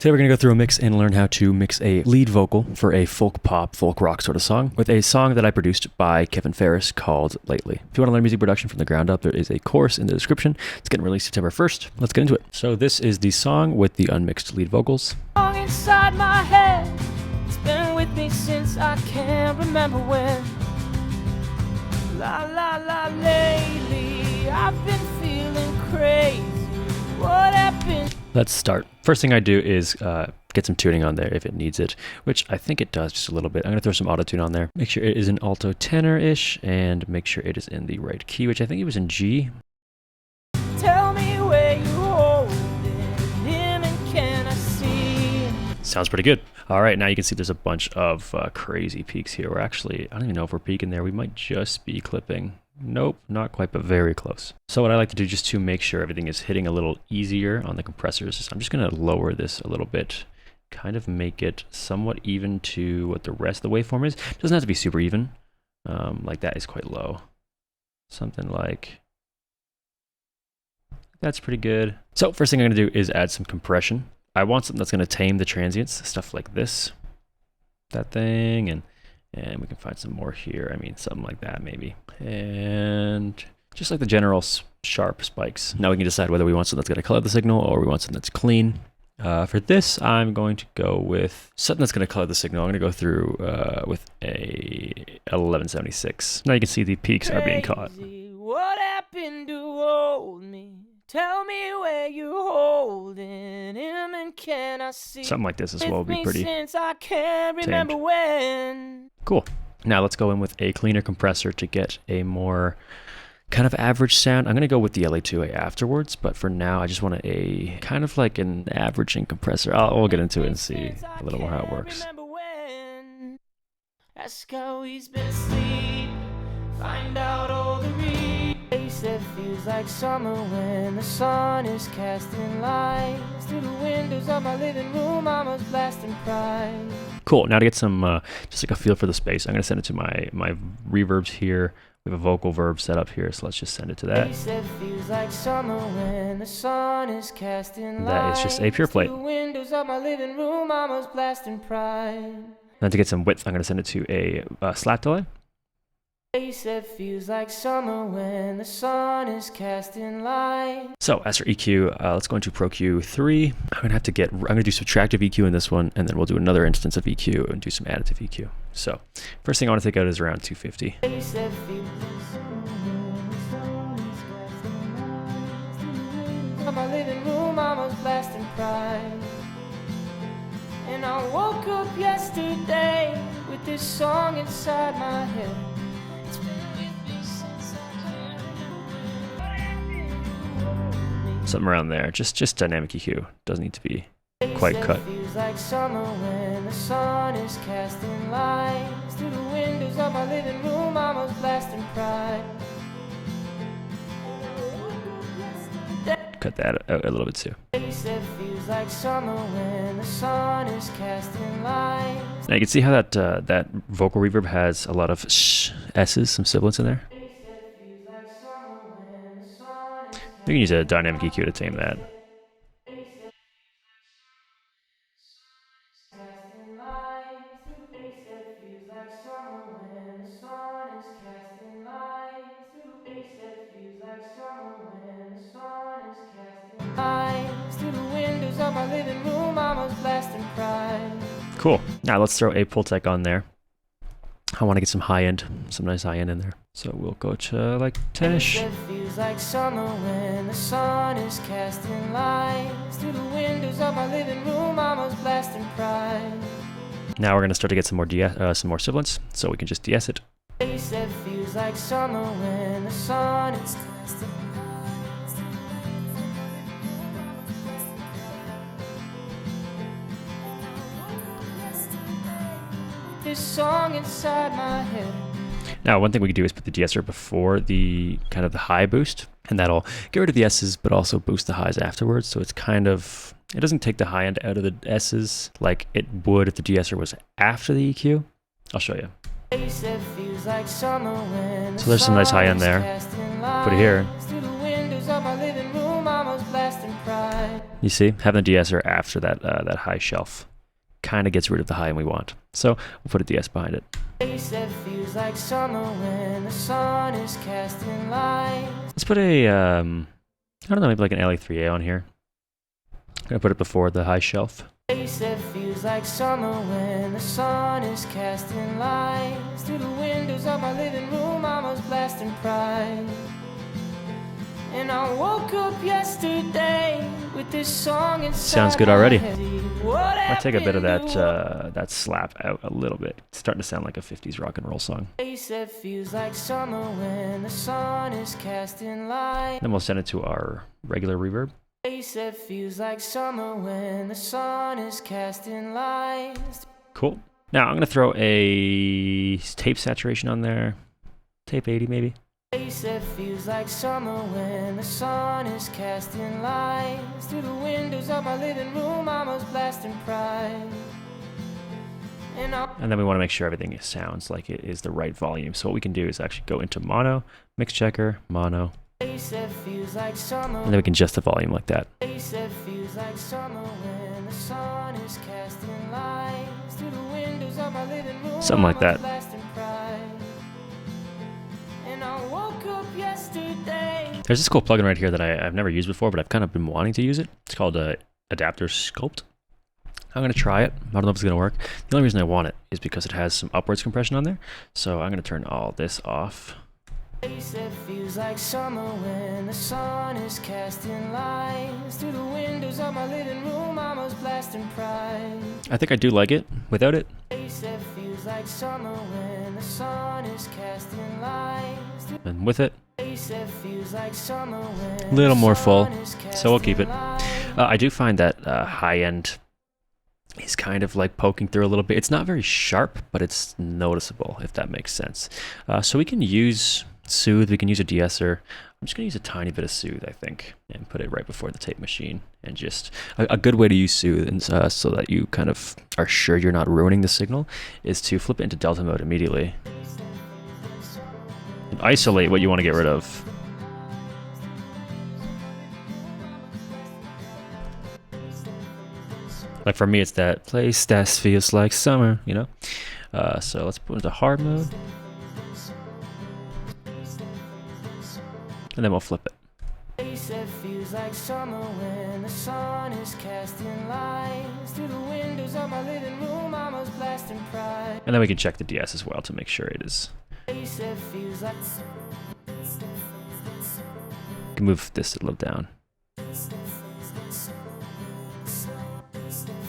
Today we're going to go through a mix and learn how to mix a lead vocal for a folk pop, folk rock sort of song with a song that I produced by 𝗕𝗘𝗖𝗢𝗠𝗘 called Lately. If you want to learn music production from the ground up, there is a course in the description. It's getting released September 1st. Let's get into it. So this is the song with the unmixed lead vocals. Inside my head, it's been with me since I can't remember when. La la la, lately I've been feeling crazy. What happened? Let's start. First thing I do is get some tuning on there if it needs it, which I think it does just a little bit. I'm going to throw some auto tune on there. Make sure it is in alto tenor-ish and make sure it is in the right key, which I think it was in G. Tell me where you hold him and can I see? Sounds pretty good. All right, now you can see there's a bunch of crazy peaks here. We're actually, I don't even know if we're peaking there. We might just be clipping. Nope, not quite, but very close. So what I like to do just to make sure everything is hitting a little easier on the compressors is I'm just going to lower this a little bit, kind of make it somewhat even to what the rest of the waveform is. It doesn't have to be super even. Like that is quite low. Something like that's pretty good. So first thing I'm going to do is add some compression. I want something that's going to tame the transients, stuff like this, that thing, and we can find some more here. I mean, something like that maybe. And just like the general sharp spikes. Now we can decide whether we want something that's going to color the signal or we want something that's clean. For this, I'm going to go with something that's going to color the signal. I'm going to go through with a 1176. Now you can see the peaks are being caught. What happened to hold me? Tell me where you holding him and can I see? Something like this as well would be pretty since I can't remember tamed. when. Cool. Now let's go in with a cleaner compressor to get a more kind of average sound. I'm going to go with the LA2A afterwards, but for now I just want a kind of like an averaging compressor. We'll get into it and see a little more how it works. Ask how he's been asleep. Find out all the reasons. It feels like summer when the sun is casting lights through the windows of my living room. I was blasting pride. Cool. Now to get some just like a feel for the space, I'm going to send it to my reverbs here. We have a vocal verb set up here, so let's just send it to that. Feels like summer when the sun is casting that is just a pure plate. Through the windows of my living room. I was blasting pride. Now to get some width, I'm going to send it to a slat delay. It feels like summer when the sun is casting light. So as for EQ, let's go into Pro Q3. I'm going to do Subtractive EQ in this one, and then we'll do another instance of EQ and do some Additive EQ. So first thing I want to take out is around 250. My living room, I was blasting pride. And I woke up yesterday with this song inside my head. Something around there, just dynamic EQ. Doesn't need to be quite cut. Feels like summer when the sun is casting lights through the windows of my living room. I was blasting pride. Cut that out a little bit too. Feels like summer when the sun is casting lights. Now you can see how that vocal reverb has a lot of S's, some sibilants in there. You can use a dynamic EQ to tame that. Cool. Now let's throw a 𝗕𝗘𝗖𝗢𝗠𝗘 on there. I want to get some high end, some nice high end in there. So we'll go to like 10-ish. Feels like summer when the sun is casting lights through the windows of my living room. I was blasting pride. Now we're going to start to get some more sibilants, so we can just de-ess it. Feels like summer when the sun is casting lights. This song inside my head. Now, one thing we can do is put the de-esser before the kind of the high boost, and that'll get rid of the S's, but also boost the highs afterwards. So it's kind of, it doesn't take the high end out of the S's like it would if the de-esser was after the EQ. I'll show you. So there's some nice high end there. Put it here. You see, having the de-esser after that that high shelf kind of gets rid of the high end we want. So we'll put a de-ess behind it. Feels like summer when the sun is casting light. Let's put a, I don't know, maybe like an LA3A on here. I'm gonna put it before the high shelf. Feels like summer when the sun is casting lights through the windows of my living room. I was blasting pride, and I woke up yesterday with this song inside. Sounds good already. I'll take a bit of that that slap out a little bit. It's starting to sound like a 50s rock and roll song. Feels like summer when the sun is casting light. Then we'll send it to our regular reverb. Feels like summer when the sun is casting lights. Cool. Now I'm gonna throw a tape saturation on there. Tape 80 maybe. Feels like summer when the sun is casting lights through the windows of my living room. I was blasting pride. And then we want to make sure everything sounds like it is the right volume. So what we can do is actually go into mono, mix checker, mono, and then we can adjust the volume like that. Something like that. There's this cool plugin right here that I've never used before, but I've kind of been wanting to use it. It's called Adapter Sculpt. I'm going to try it. I don't know if it's going to work. The only reason I want it is because it has some upwards compression on there. So I'm going to turn all this off. Feels like summer when the sun is casting lights through the windows of my living room. I was blasting pride. I think I do like it without it. Feels like summer when the sun is casting lights. And with it, feels like summer when a little more full. So we'll keep it. I do find that high end is kind of like poking through a little bit. It's not very sharp, but it's noticeable, if that makes sense. So we can use Soothe, we can use a de-esser. I'm just gonna use a tiny bit of Soothe, I think, and put it right before the tape machine. And just a good way to use Soothe, and so that you kind of are sure you're not ruining the signal, is to flip it into Delta mode immediately. And isolate what you want to get rid of. Like for me, it's that place that feels like summer, you know? So let's put it into hard mode. And then we'll flip it. Feels like summer when the sun is casting lights through the windows of my living room. I was blasting pride. And then we can check the DS as well to make sure it is. Feels like can move this a little down.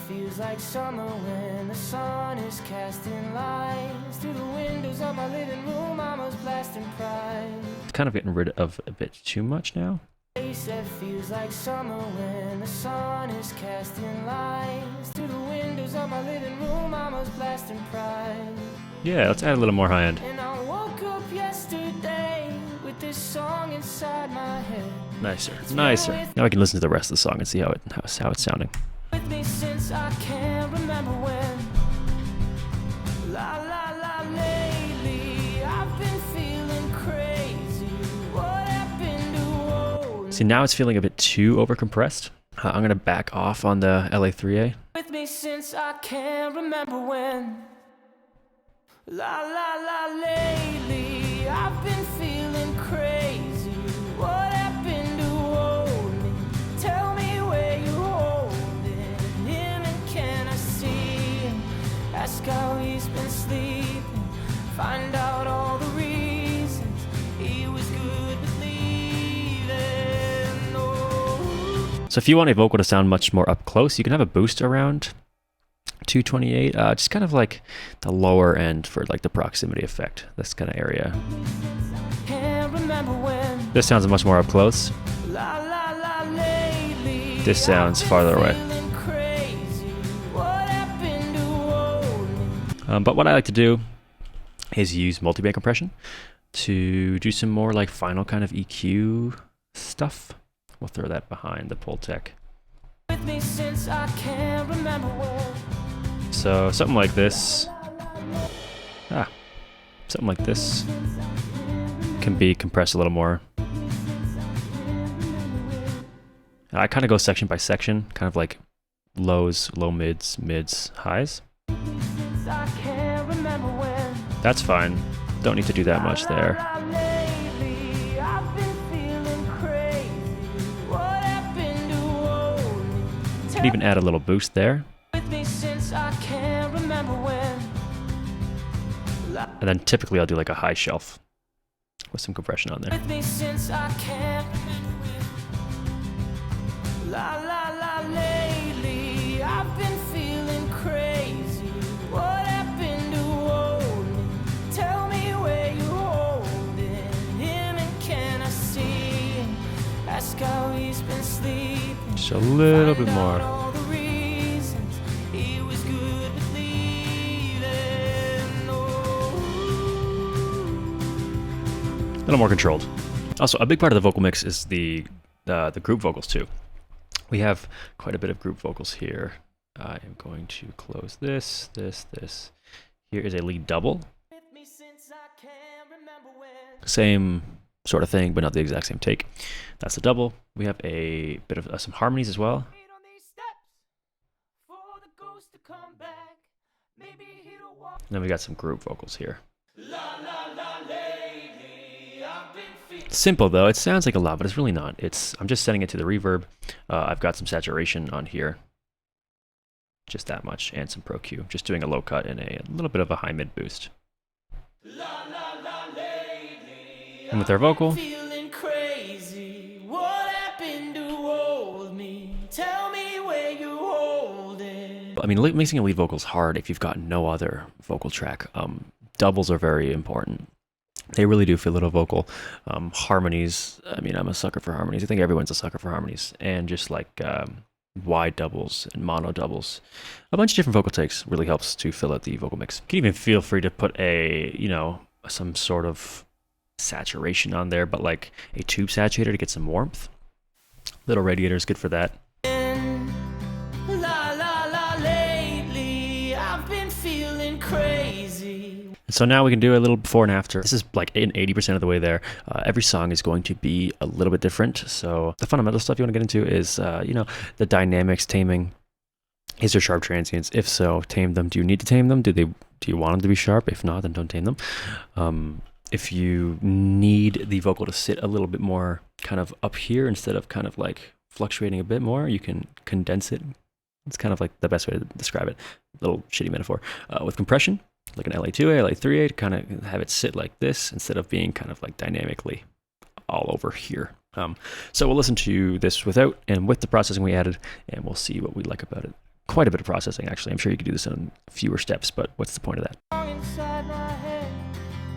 Feels like summer when the sun is casting lights through the windows of my living room. I was blasting pride. It's kind of getting rid of a bit too much now. Feels like summer when the sun is casting lights through the windows of my living room. I was blasting pride. Yeah, let's add a little more high end. And I woke up yesterday with this song inside my head. Nicer, nicer. Now I can listen to the rest of the song and see how it's sounding. With me since I can't remember when. La la la lately, I've been feeling crazy. What happened to old? See, now it's feeling a bit too overcompressed. I'm gonna back off on the LA3A. With me since I can't remember when. La la la lately, I've been feeling crazy. What happened to old me? Tell me where you holding him, and can I see him? Ask how he's been sleeping. Find out all the reasons he was good with leaving. Oh. So if you want a vocal to sound much more up close, you can have a boost around 228, just kind of like the lower end for like the proximity effect, this kind of area. This sounds much more up close. This sounds farther away. But what I like to do is use multiband compression to do some more like final kind of EQ stuff. We'll throw that behind the 𝗕𝗘𝗥. So something like this, something like this can be compressed a little more. I kind of go section by section, kind of like lows, low mids, mids, highs. That's fine. Don't need to do that much there. Could even add a little boost there. And then typically I'll do like a high shelf with some compression on there. Just a little bit more. A little more controlled. Also, a big part of the vocal mix is the group vocals too. We have quite a bit of group vocals here. I am going to close this. Here is a lead double. Same sort of thing, but not the exact same take. That's the double. We have a bit of some harmonies as well. And then we got some group vocals here. Simple though, it sounds like a lot, but it's really not. I'm just setting it to the reverb. I've got some saturation on here, just that much, and some Pro Q. Just doing a low cut and a little bit of a high mid boost. And with our vocal, I mean, mixing a lead vocal is hard if you've got no other vocal track. Doubles are very important. They really do fill out a vocal. Harmonies, I mean, I'm a sucker for harmonies. I think everyone's a sucker for harmonies. And just like wide doubles and mono doubles. A bunch of different vocal takes really helps to fill out the vocal mix. You can even feel free to put some sort of saturation on there, but like a tube saturator to get some warmth. Little radiator is good for that. So now we can do a little before and after. This is like 80% of the way there. Every song is going to be a little bit different. So the fundamental stuff you want to get into is, the dynamics, taming. Is there sharp transients? If so, tame them. Do you need to tame them? Do you want them to be sharp? If not, then don't tame them. If you need the vocal to sit a little bit more kind of up here instead of kind of like fluctuating a bit more, you can condense it. It's kind of like the best way to describe it. A little shitty metaphor. With compression, like an LA2A, LA3A, to kind of have it sit like this instead of being kind of like dynamically all over here. So we'll listen to this without and with the processing we added, and we'll see what we like about it. Quite a bit of processing, actually. I'm sure you could do this in fewer steps, but what's the point of that? Inside my head,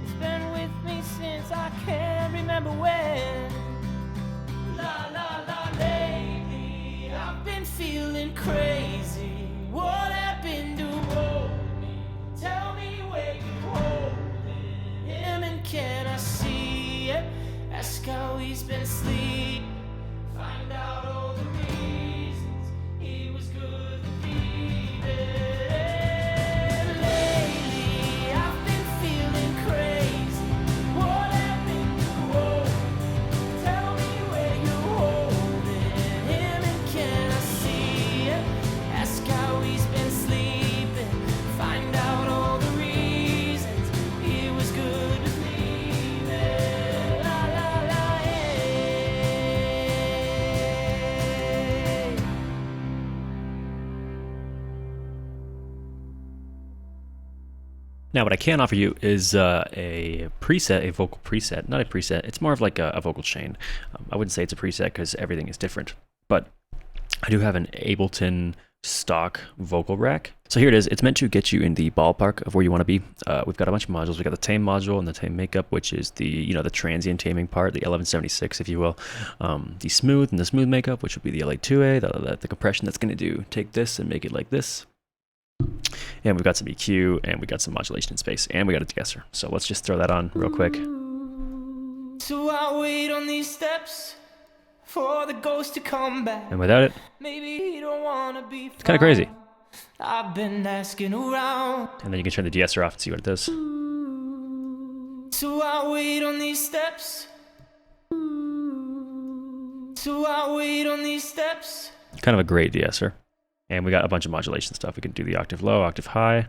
it's been with me since I can't remember when. La la la, lately I've been feeling crazy. What happened to hold me? Tell me where you holding him, and can I see it? Ask how he's been sleeping. Find out all the reasons he was good to keep it. Lately I've been feeling crazy. What happened to hold me? Tell me where you're holding him, and can I see it? Ask how he's been sleeping. Find out all the reasons he was good to leave it. La la la, hey. Now, what I can offer you is a preset, a vocal preset. Not a preset, it's more of like a vocal chain. I wouldn't say it's a preset because everything is different, but I do have an Ableton stock vocal rack. So here it is. It's meant to get you in the ballpark of where you want to be. We've got a bunch of modules. We've got the tame module and the tame makeup, which is the the transient taming part, the 1176, if you will. The smooth and the smooth makeup, which would be the LA2A, the compression that's going to take this and make it like this. And we've got some EQ, and we got some modulation in space, and we got a de-esser. So let's just throw that on real quick. So I wait on these steps for the ghost to come back. And without it, Maybe he don't wanna be. it's kind of crazy. I've been asking around. And then you can turn the de-esser off and see what it does. So I wait on these steps. So I wait on these steps. Kind of a great de-esser. And we got a bunch of modulation stuff. We can do the octave low, octave high.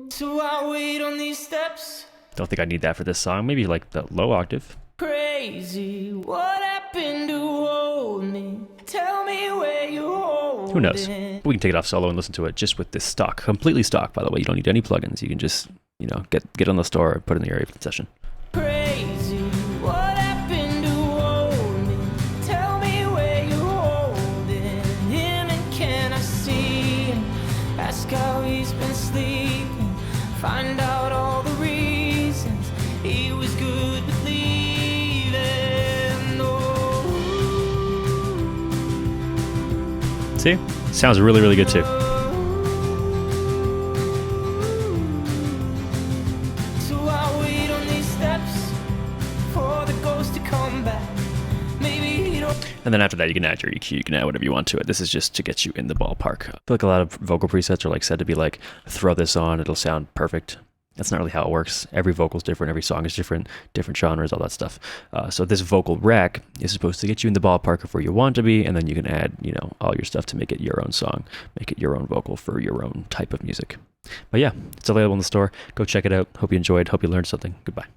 So I wait on these steps. Don't think I need that for this song. Maybe like the low octave. Crazy, what happened to hold me? Tell me where you hold. Who knows? We can take it off solo and listen to it just with this stock. Completely stock, by the way. You don't need any plugins. You can just, you know, get on the store and put it in the area session. Crazy, what happened to hold me? Tell me where you holding him, and can I see him? Ask how he's been sleeping. Find out all the reasons he was good with leaving. Oh. See? Sounds really, really good too. So I wait on these steps for the ghost to come back. Maybe he don't. And then after that, you can add your EQ. You can add whatever you want to it. This is just to get you in the ballpark. I feel like a lot of vocal presets are like said to be like, throw this on, it'll sound perfect. That's not really how it works. Every vocal is different. Every song is different genres, all that stuff. So this vocal rec is supposed to get you in the ballpark of where you want to be, and then you can add, you know, all your stuff to make it your own song, make it your own vocal for your own type of music. But yeah, it's available in the store. Go check it out. Hope you enjoyed. Hope you learned something. Goodbye.